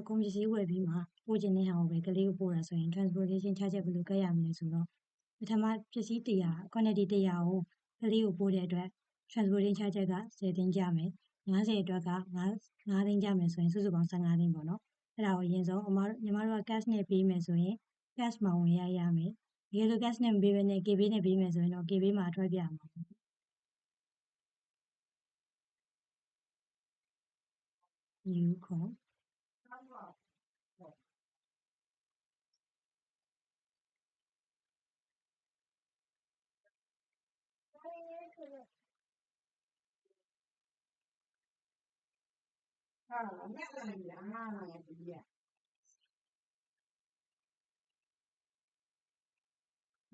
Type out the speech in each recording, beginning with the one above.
ကုန်ပစ္စည်းဝယ်ပြီးမှပို့ချင်တဲ့ဟာကိုပဲကလေးကိုပို့တာဆိုရင် transportation charges ဘယ်လိုကပ်ရမလဲဆိုတော့ပထမပစ္စည်း 100 quantity 100ကိုကလေးကိုပို့တဲ့အတွက် transportation charges က10သိန်းကျမယ်50အတွက်က5သိန်းကျမယ်ဆိုရင်စုစုပေါင်း15သိန်းပေါ့နော်အဲ့ဒါကိုအရင်ဆုံးညီမတို့က cash နဲ့ပေးမယ်ဆိုရင် cash မှာဝင်ရမယ်တကယ်လို့ cash နဲ့မပေးဘဲနဲ့ K-pay နဲ့ပေးမယ်ဆိုရင်တော့ K-pay မှာထွက်ပြရမှာပေါ့ယူခေါ်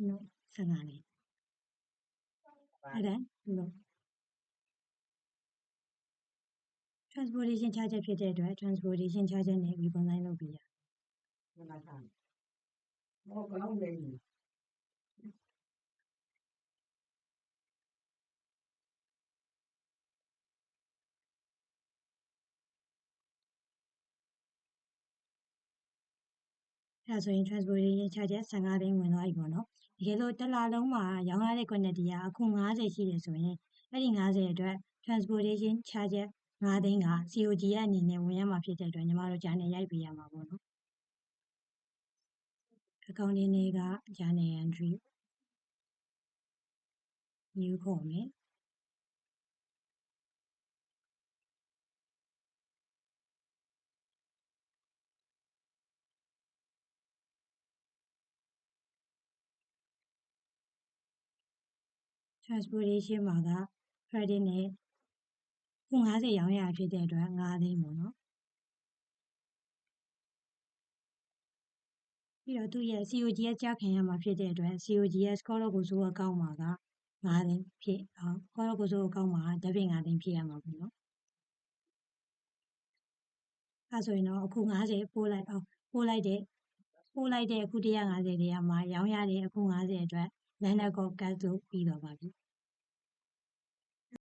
နော်15လေးအဲ့ဒါလို့ transportation charges ဖြစ်တဲ့အတွက် transportation charges နဲ့ reconcile လုပ်ပေးရအဲ့ဒါဆိုရင် transportation charges 15သိန်းဝင်သွားပြီပေါ့နော်တကယ်လို့တစ်လလုံးမှာရောင်းရတဲ့ quantity ကအခု50ရှိတယ်ဆိုရင်အဲ့ဒီ50အတွက် transportation charges 5သိန်းက COG ရဲ့အနေနဲ့ဝင်ရမှာဖြစ်တဲ့အတွက်ညီမတို့ဂျာနယ်ရိုက်ပေးရမှာပေါ့နော် accounting တွေက journal entry new ခေါ်မယ် transportation မှာက credit နဲ့ခု50ရောင်းရဖြစ်တဲ့အတွက်5သိန်းပေါ့နော်ပြီးတော့သူ့ရဲ့ COG ရဲ့ကြားခံရမှာဖြစ်တဲ့အတွက် COG ရဲ့ score ကိုစိုးအကောင့်မှာက5သိန်းဖြစ်အောင် score ကိုစိုးအကောင့်မှာဓာတ်ပြင်5သိန်းဖြစ်ရမှာပေါ့နော်အဲဆိုရင်တော့အခု50ပို့လိုက်တဲ့အခု150တွေကမှရောင်းရတဲ့အခု50အတွက် land cost ကတ်ဆိုပြီးတော့ပါပြီ